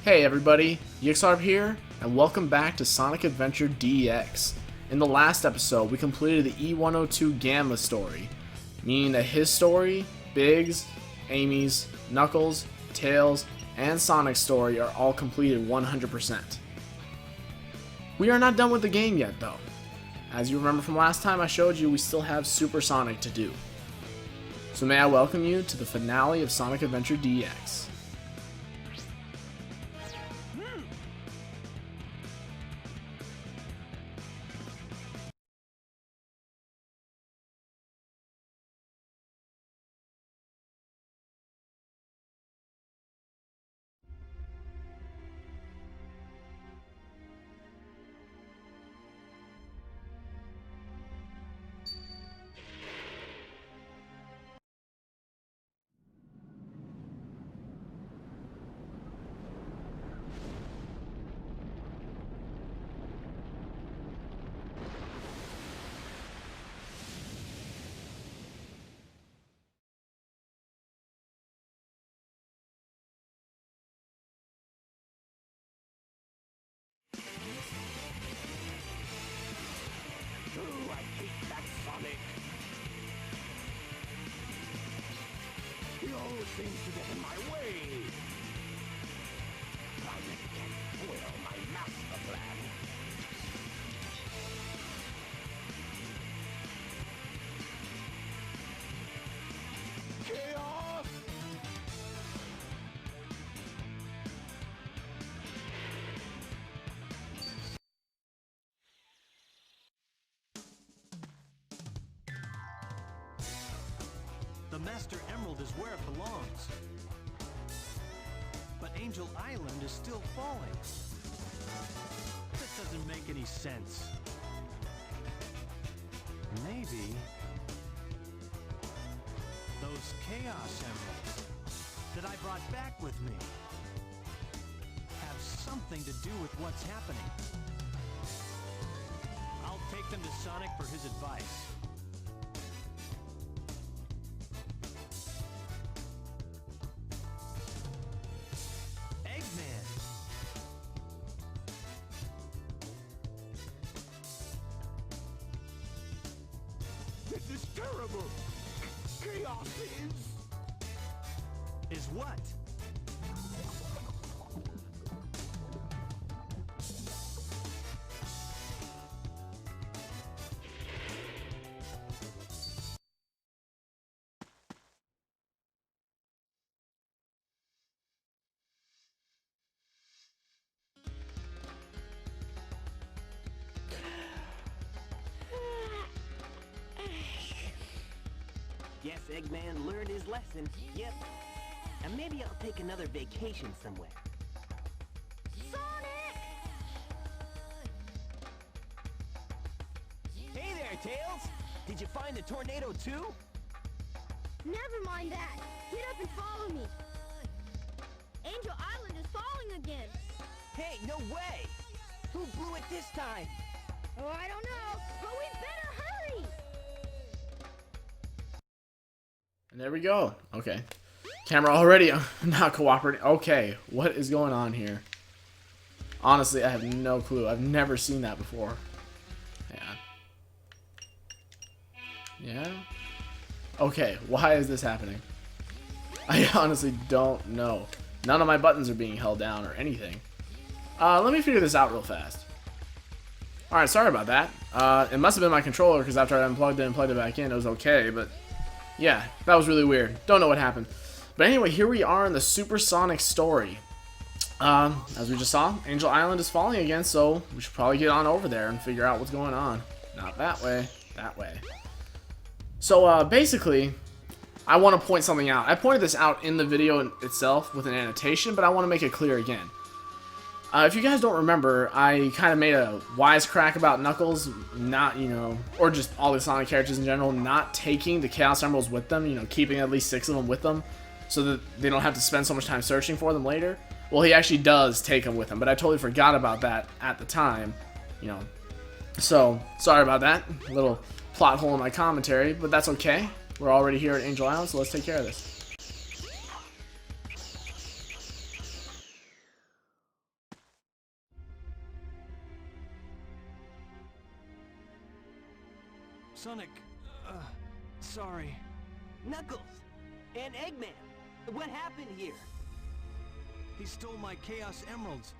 Hey everybody, Yxlarb here, and welcome back to Sonic Adventure DX. In the last episode, we completed the E102 Gamma story, meaning that his story, Biggs, Amy's, Knuckles, Tails, and Sonic's story are all completed 100%. We are not done with the game yet though. As you remember from last time I showed you, we still have Super Sonic to do. So may I welcome you to the finale of Sonic Adventure DX. I hate that Sonic. He always seems to get in my way. Sonic can't foil my master plan. Chaos! The Master Emerald is where it belongs. But Angel Island is still falling. That doesn't make any sense. Maybe those Chaos Emeralds that I brought back with me have something to do with what's happening. I'll take them to Sonic for his advice. This is terrible! Chaos Is what? Guess Eggman learned his lesson. Yep. And maybe I'll take another vacation somewhere. Sonic! Hey there, Tails! Did you find the tornado too? Never mind that. Get up and follow me. Angel Island is falling again. Hey, no way! Who blew it this time? Oh, I don't know, but we better hurry. And there we go. Okay. Camera already not cooperating. Okay, what is going on here? Honestly, I have no clue. I've never seen that before. Yeah. Yeah? Okay, why is this happening? I honestly don't know. None of my buttons are being held down or anything. Let me figure this out real fast. Alright, sorry about that. It must have been my controller, because after I unplugged it and plugged it back in, it was okay, but yeah, that was really weird. Don't know what happened. But anyway, here we are in the Super Sonic story. As we just saw, Angel Island is falling again, so we should probably get on over there and figure out what's going on. Not that way, that way. So, basically, I want to point something out. I pointed this out in the video itself with an annotation, but I want to make it clear again. If you guys don't remember, I kind of made a wisecrack about Knuckles not, or just all the Sonic characters in general, not taking the Chaos Emeralds with them, keeping at least 6 of them with them, so that they don't have to spend so much time searching for them later. Well, he actually does take them with him, but I totally forgot about that at the time, So, sorry about that. A little plot hole in my commentary, but that's okay. We're already here at Angel Island, so let's take care of this. Sonic, sorry. Knuckles! And Eggman! What happened here? He stole my Chaos Emeralds.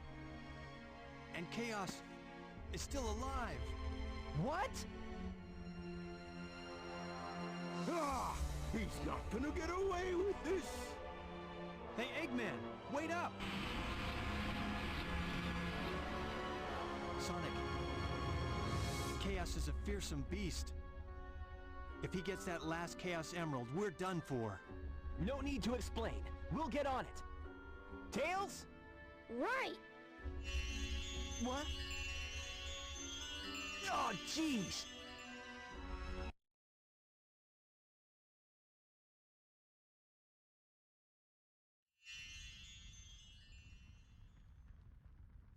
And Chaos is still alive. What? Ah! He's not gonna get away with this! Hey, Eggman, wait up! Sonic, Chaos is a fearsome beast. If he gets that last Chaos Emerald, we're done for. No need to explain. We'll get on it. Tails? Right. What? Oh, jeez!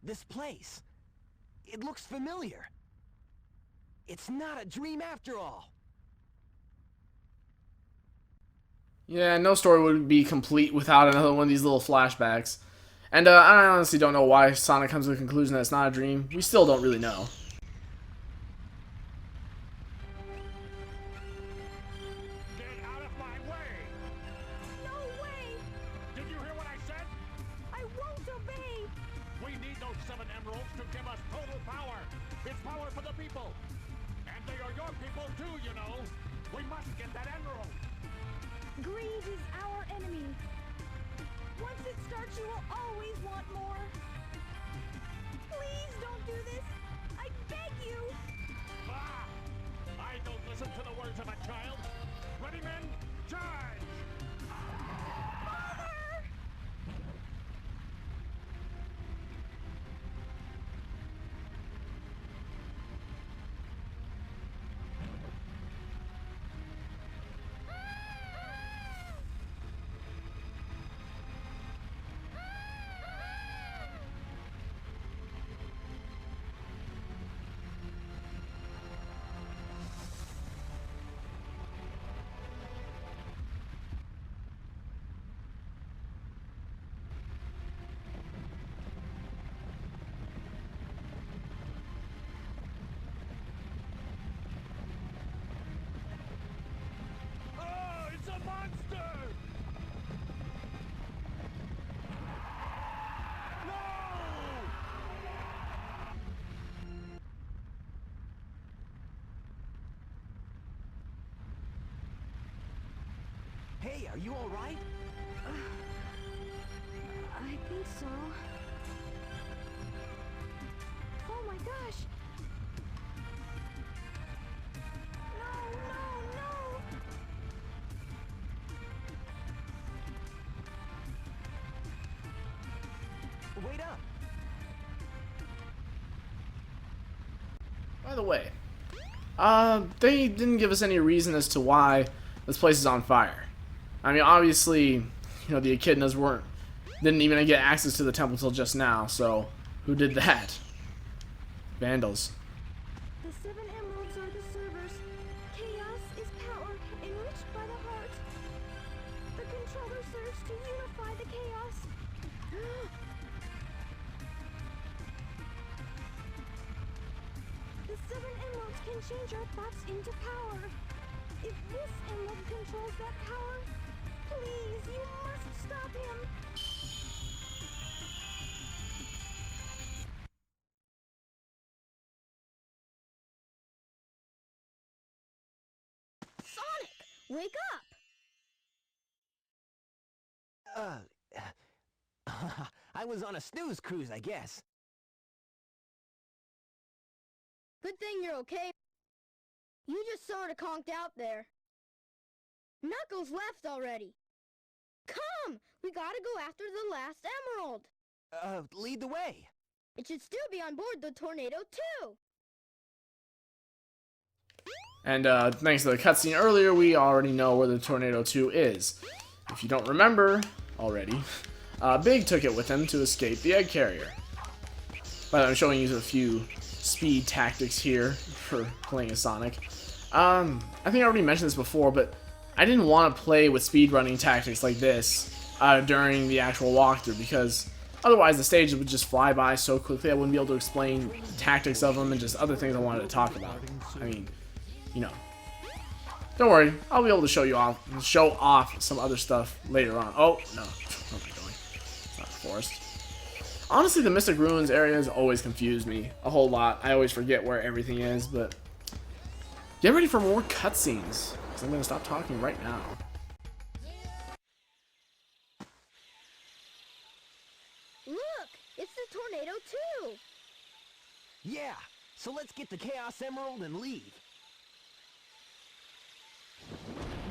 This place. It looks familiar. It's not a dream after all. Yeah, no story would be complete without another one of these little flashbacks. And I honestly don't know why Sonic comes to the conclusion that it's not a dream. We still don't really know. Get out of my way! No way! Did you hear what I said? I won't obey! We need those 7 emeralds to give us total power. It's power for the people. And they are your people too, you know. We must get that emerald. Greed is our enemy. Once it starts, you will always want more. Please don't do this. I beg you. Ah! I don't listen to the words of a child. Ready, men? Charge! Father! Oh, it's a monster! No! Hey, are you all right? I think so. Oh my gosh! No, no, no! Wait up. By the way, they didn't give us any reason as to why this place is on fire. I mean, obviously, you know, the echidnas didn't even get access to the temple till just now, so who did that? Vandals. The 7 emeralds are the servers. Chaos is power enriched by the heart. The controller serves to unify the chaos. The 7 emeralds can change our thoughts into power. If this emerald controls that power, please, you must stop him. Sonic, wake up! I was on a snooze cruise, I guess. Good thing you're okay. You just sort of conked out there. Knuckles left already. Come! We gotta go after the last emerald. Lead the way. It should still be on board the Tornado too. And thanks to the cutscene earlier, we already know where the Tornado 2 is. If you don't remember already, Big took it with him to escape the egg carrier. But I'm showing you a few speed tactics here for playing as Sonic. I think I already mentioned this before, but I didn't want to play with speedrunning tactics like this during the actual walkthrough, because otherwise the stages would just fly by so quickly I wouldn't be able to explain tactics of them and just other things I wanted to talk about. I mean, you know, Don't worry, I'll be able to show off some other stuff later on. Oh no, where am I going? It's not the forest. Honestly, the Mystic Ruins area has always confused me a whole lot. I always forget where everything is, but get ready for more cutscenes, because I'm going to stop talking right now. Look, it's the tornado too. Yeah, so let's get the Chaos Emerald and leave.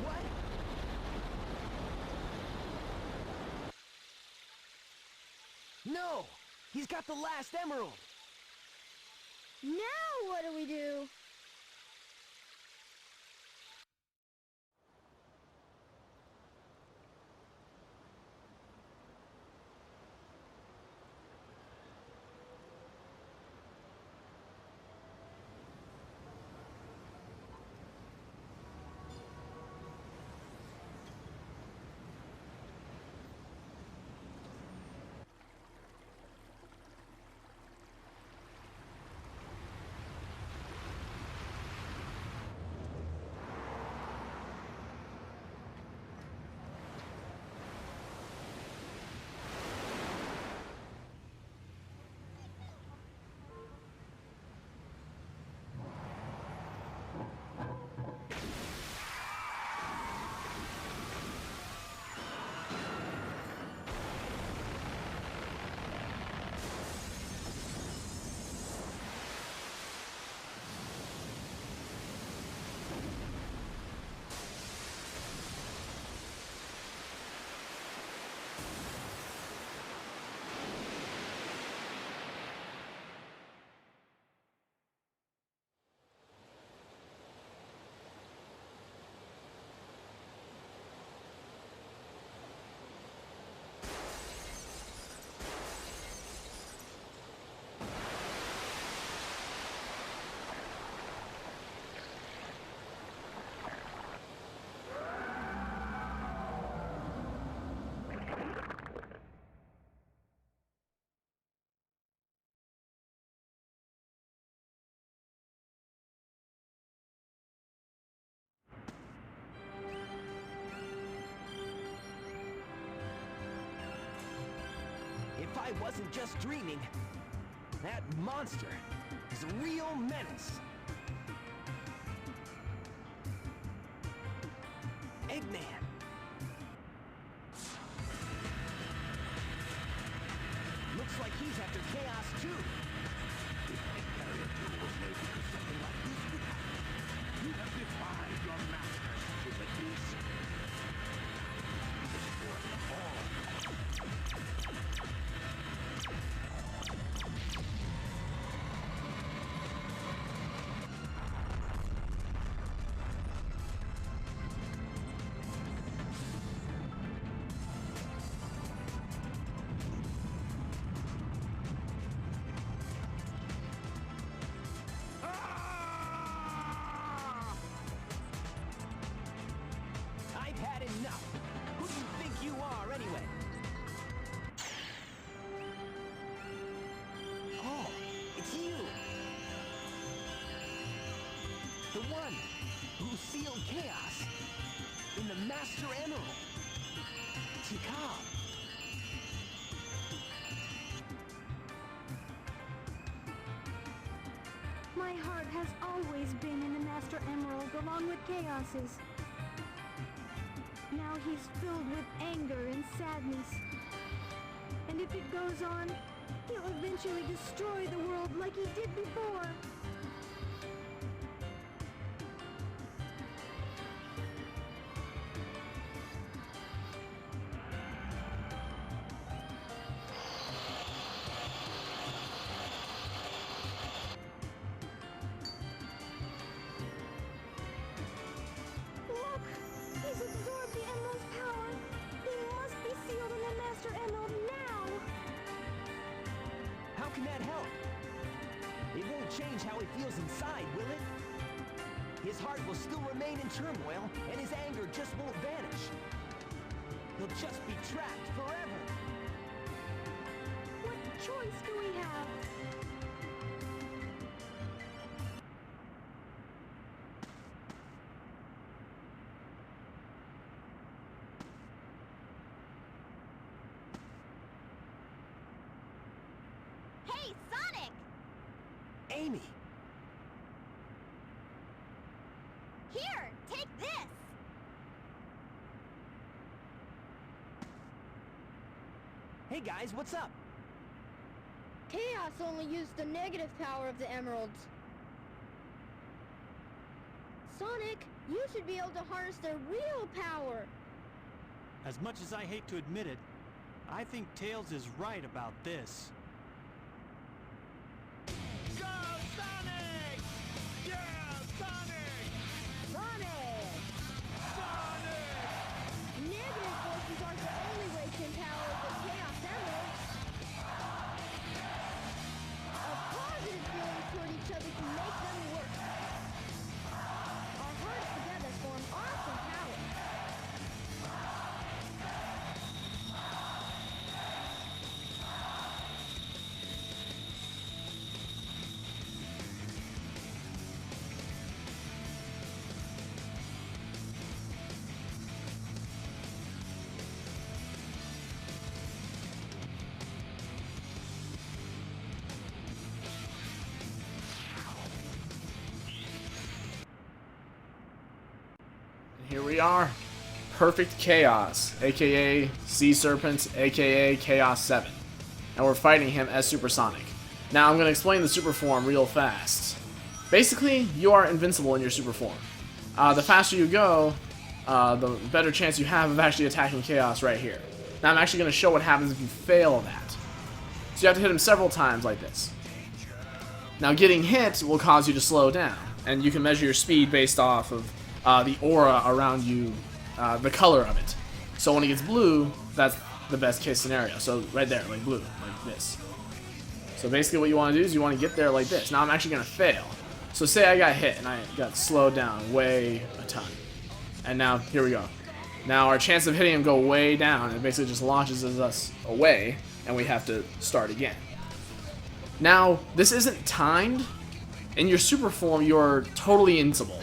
What? No! He's got the last emerald! Now what do we do? If I wasn't just dreaming, that monster is a real menace. Eggman! Looks like he's after Chaos too. If Area 2 was made because something like this would happen, you have defied your masters to the beast. Destroy them all. I've had enough. Who do you think you are, anyway? Oh, it's you. The one who sealed chaos in the Master Emerald. Tikal. My heart has always been in the Master Emerald along with Chaos's. Now he's filled with anger and sadness. And if it goes on, he'll eventually destroy the world like he did before. Look! He's absorbed the Emerald's power! They must be sealed in the Master Emerald now! How can that help? It won't change how he feels inside, will it? His heart will still remain in turmoil, and his anger just won't vanish. He'll just be trapped forever. What choice do we have? Hey, Sonic! Amy! Here, take this! Hey guys, what's up? Chaos only used the negative power of the emeralds. Sonic, you should be able to harness their real power. As much as I hate to admit it, I think Tails is right about this. Go, Sonic! Yeah, Sonic! Sonic! Negative forces aren't the only way to empower the Chaos Emeralds. A positive feeling toward each other can make them work. Our hearts together form awesome power. Here we are. Perfect Chaos, aka Sea Serpent, aka Chaos 7. And we're fighting him as Supersonic. Now I'm going to explain the super form real fast. Basically, you are invincible in your super form. The faster you go, the better chance you have of actually attacking Chaos right here. Now I'm actually going to show what happens if you fail that. So you have to hit him several times like this. Now getting hit will cause you to slow down, and you can measure your speed based off of the aura around you, the color of it. So when it gets blue, that's the best case scenario. So right there, like blue, like this. So basically what you want to do is you want to get there like this. Now I'm actually going to fail. So say I got hit and I got slowed down way a ton. And now, here we go. Now our chance of hitting him go way down. It basically just launches us away, and we have to start again. Now, this isn't timed. In your super form, you're totally invincible.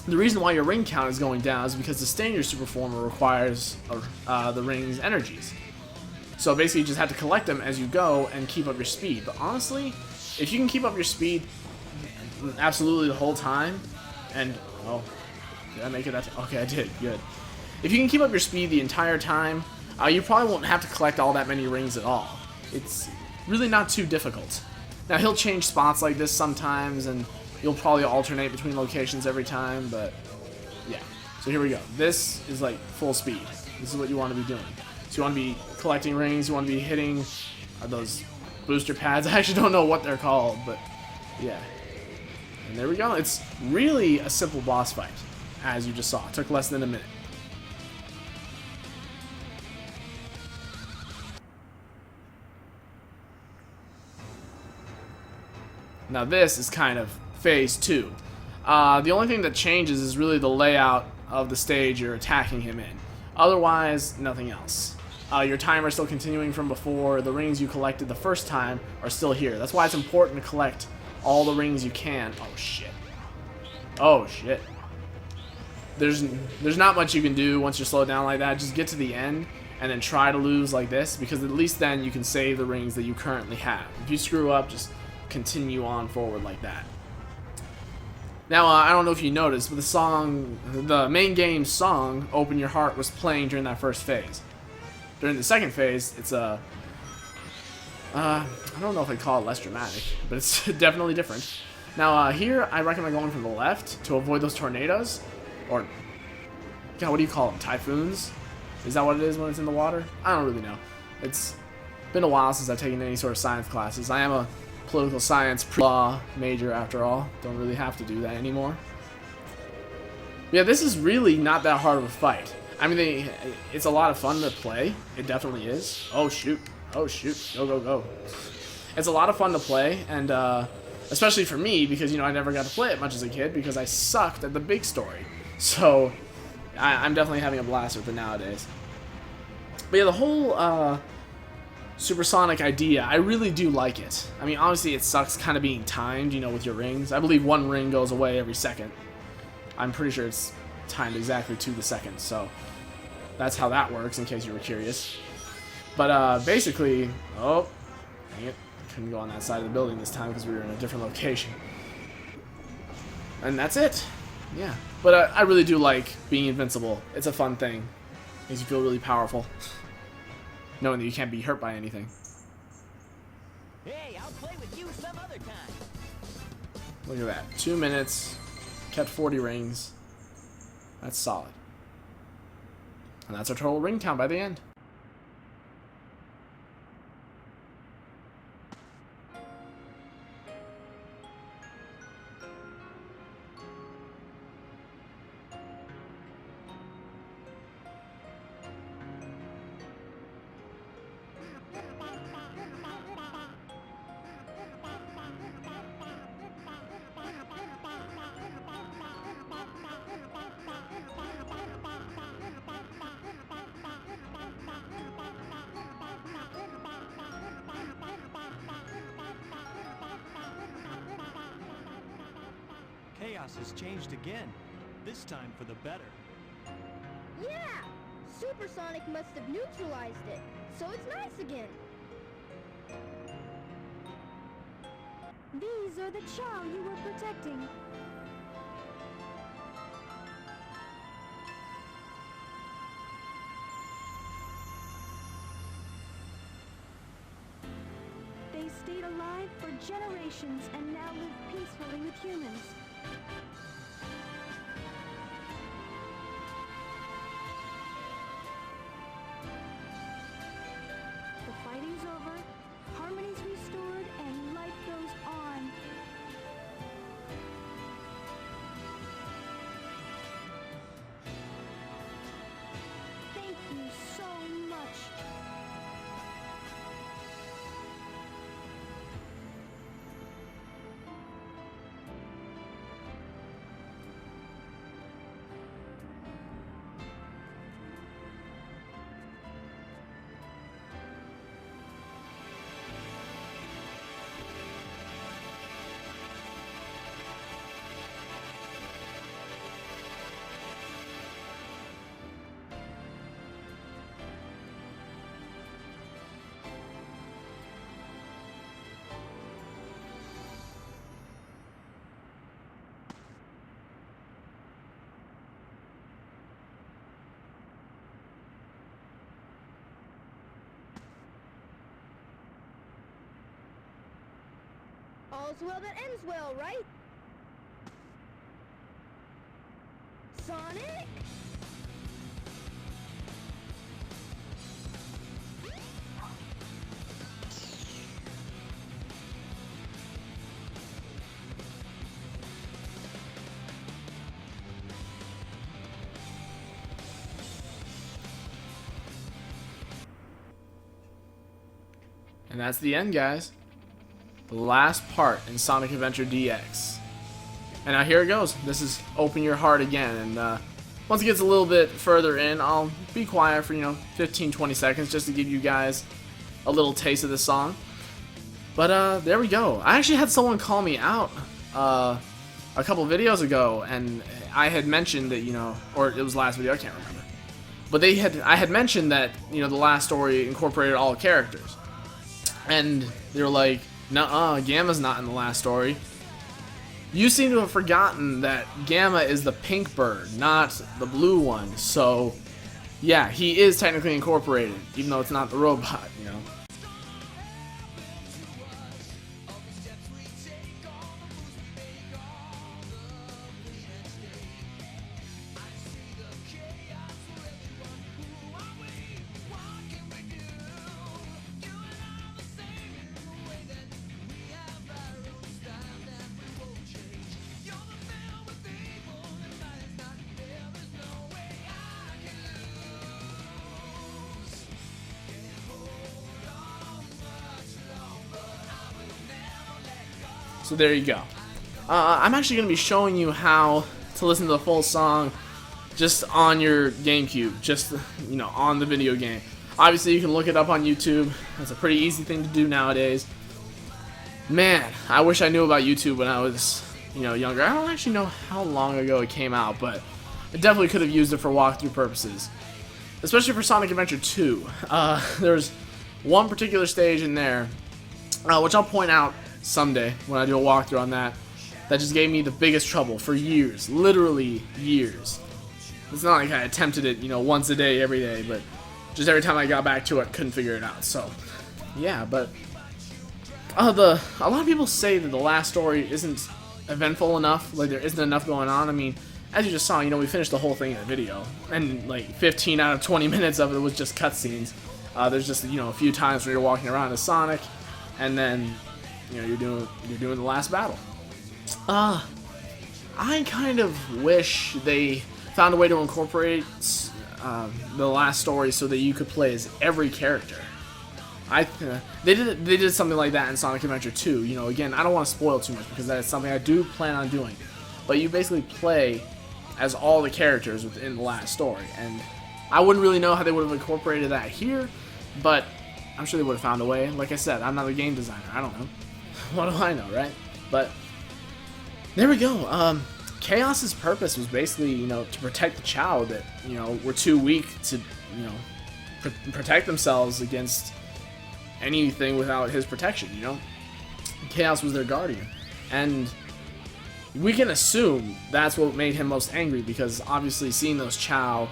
The reason why your ring count is going down is because to stay in your super form requires the ring's energies. So basically you just have to collect them as you go and keep up your speed. But honestly, if you can keep up your speed absolutely the whole time, and, oh, did I make it that time? Okay, I did, good. If you can keep up your speed the entire time, you probably won't have to collect all that many rings at all. It's really not too difficult. Now he'll change spots like this sometimes, and you'll probably alternate between locations every time, but yeah. So here we go. This is like full speed. This is what you want to be doing. So you want to be collecting rings, you want to be hitting those booster pads. I actually don't know what they're called, but yeah. And there we go. It's really a simple boss fight, as you just saw. It took less than a minute. Now this is kind of phase 2. The only thing that changes is really the layout of the stage you're attacking him in. Otherwise, nothing else. Your timer is still continuing from before. The rings you collected the first time are still here. That's why it's important to collect all the rings you can. Oh shit. Oh shit. There's not much you can do once you're slowed down like that. Just get to the end and then try to lose like this, because at least then you can save the rings that you currently have. If you screw up, just continue on forward like that. Now, I don't know if you noticed, but the main game song, Open Your Heart, was playing during that first phase. During the second phase, it's I don't know if I'd call it less dramatic, but it's definitely different. Now, here, I recommend going from the left to avoid those tornadoes, or, God, what do you call them, typhoons? Is that what it is when it's in the water? I don't really know. It's been a while since I've taken any sort of science classes. I am a political science pre-law major after all. Don't really have to do that anymore. Yeah, this is really not that hard of a fight. I mean, it's a lot of fun to play. It definitely is. Oh shoot. Oh shoot. Go, go, go. It's a lot of fun to play, and especially for me, because, you know, I never got to play it much as a kid because I sucked at the big story. So I'm definitely having a blast with it nowadays. But yeah, the whole supersonic idea, I really do like it. I mean, obviously it sucks kind of being timed, you know, with your rings. I believe one ring goes away every second. I'm pretty sure it's timed exactly to the second, so that's how that works, in case you were curious. But basically, oh, dang it. Couldn't go on that side of the building this time because we were in a different location. And that's it. Yeah. But I really do like being invincible. It's a fun thing. Makes you feel really powerful. Knowing that you can't be hurt by anything. Hey, I'll play with you some other time. Look at that. 2 minutes. Kept 40 rings. That's solid. And that's our total ring count by the end. Chaos has changed again, this time for the better. Yeah! Supersonic must have neutralized it, so it's nice again. These are the Chow you were protecting. They stayed alive for generations and now live peacefully with humans. The fighting's over, harmony's restored, and life goes on. Thank you so much. All's well that ends well, right? Sonic? And that's the end, guys. The last part in Sonic Adventure DX. And now here it goes. This is Open Your Heart again. And once it gets a little bit further in, I'll be quiet for, 15-20 seconds just to give you guys a little taste of the song. But there we go. I actually had someone call me out a couple videos ago, and I had mentioned that, or it was last video, I can't remember. But I had mentioned that, the last story incorporated all characters. And they were like, nuh-uh, Gamma's not in the last story. You seem to have forgotten that Gamma is the pink bird, not the blue one. So, yeah, he is technically incorporated, even though it's not the robot, So there you go. I'm actually going to be showing you how to listen to the full song just on your GameCube, just, on the video game. Obviously, you can look it up on YouTube. That's a pretty easy thing to do nowadays. Man, I wish I knew about YouTube when I was, younger. I don't actually know how long ago it came out, but I definitely could have used it for walkthrough purposes. Especially for Sonic Adventure 2. There's one particular stage in there which I'll point out someday when I do a walkthrough on that. That just gave me the biggest trouble for years, literally years. It's not like I attempted it, once a day, every day, but just every time I got back to it, couldn't figure it out. So, yeah, but a lot of people say that the last story isn't eventful enough, like there isn't enough going on. I mean, as you just saw, we finished the whole thing in the video, and like 15 out of 20 minutes of it was just cutscenes. There's just a few times where you're walking around as Sonic, and then you're doing the last battle. I kind of wish they found a way to incorporate the last story so that you could play as every character. They did something like that in Sonic Adventure 2. Again, I don't want to spoil too much because that is something I do plan on doing. But you basically play as all the characters within the last story, and I wouldn't really know how they would have incorporated that here, but I'm sure they would have found a way. Like I said, I'm not a game designer. I don't know. What do I know, right? But there we go. Chaos's purpose was basically, to protect the Chao that, were too weak to, protect themselves against anything without his protection, Chaos was their guardian. And we can assume that's what made him most angry, because obviously seeing those Chao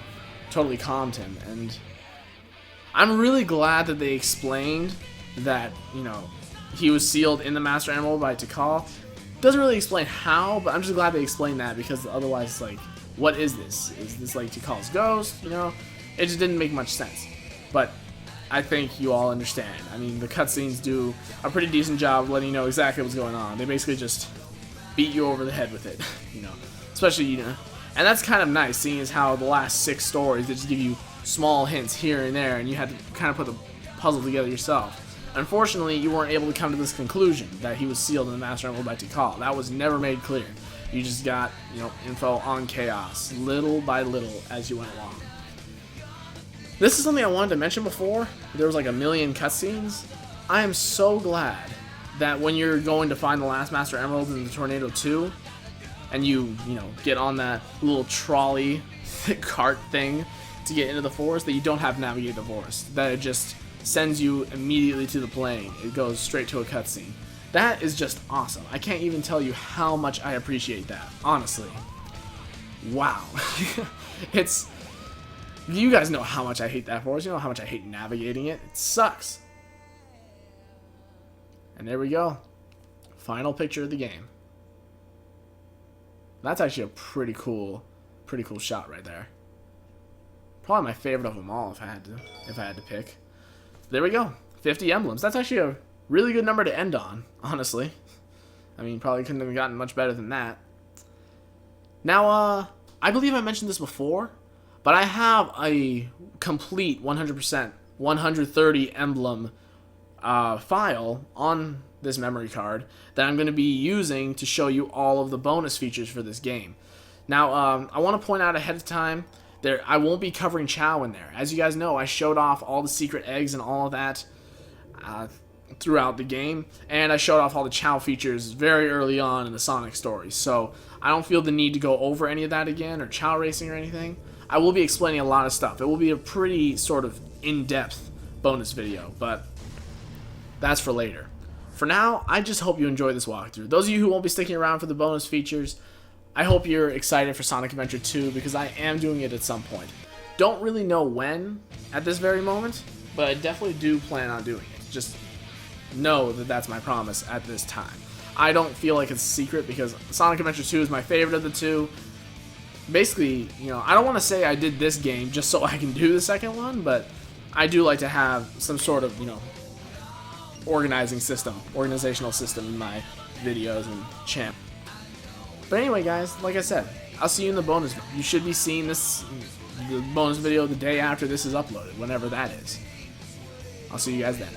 totally calmed him. And I'm really glad that they explained that, he was sealed in the Master Emerald by Tikal. Doesn't really explain how, but I'm just glad they explained that, because otherwise it's like, what is this? Is this like Tikal's ghost? It just didn't make much sense. But I think you all understand. I mean, the cutscenes do a pretty decent job of letting you know exactly what's going on. They basically just beat you over the head with it, Especially, and that's kind of nice, seeing as how the last 6 stories, they just give you small hints here and there, and you had to kind of put the puzzle together yourself. Unfortunately, you weren't able to come to this conclusion that he was sealed in the Master Emerald by Tikal. That was never made clear. You just got, info on Chaos, little by little, as you went along. This is something I wanted to mention before. There was like a million cutscenes. I am so glad that when you're going to find the last Master Emerald in the Tornado 2, and you get on that little trolley cart thing to get into the forest, that you don't have to navigate the forest. That it just sends you immediately to the plane. It goes straight to a cutscene. That is just awesome. I can't even tell you how much I appreciate that, honestly. Wow. You guys know how much I hate that forest. You know how much I hate navigating it. It sucks. And there we go. Final picture of the game. That's actually a pretty cool shot right there. Probably my favorite of them all if I had to pick. There we go. 50 emblems. That's actually a really good number to end on, honestly. I mean, probably couldn't have gotten much better than that. Now, I believe I mentioned this before, but I have a complete 100%, 130 emblem file on this memory card that I'm going to be using to show you all of the bonus features for this game. Now, I want to point out ahead of time, I won't be covering Chao in there. As you guys know, I showed off all the secret eggs and all of that throughout the game, and I showed off all the Chao features very early on in the Sonic story, so I don't feel the need to go over any of that again, or Chao racing or anything. I will be explaining a lot of stuff. It will be a pretty sort of in-depth bonus video, but that's for later. For now, I just hope you enjoy this walkthrough. Those of you who won't be sticking around for the bonus features, I hope you're excited for Sonic Adventure 2, because I am doing it at some point. Don't really know when at this very moment, but I definitely do plan on doing it. Just know that that's my promise at this time. I don't feel like it's a secret, because Sonic Adventure 2 is my favorite of the two. Basically, I don't want to say I did this game just so I can do the second one, but I do like to have some sort of, organizational system in my videos and channel. But anyway, guys, like I said, I'll see you in the bonus. You should be seeing the bonus video the day after this is uploaded, whenever that is. I'll see you guys then.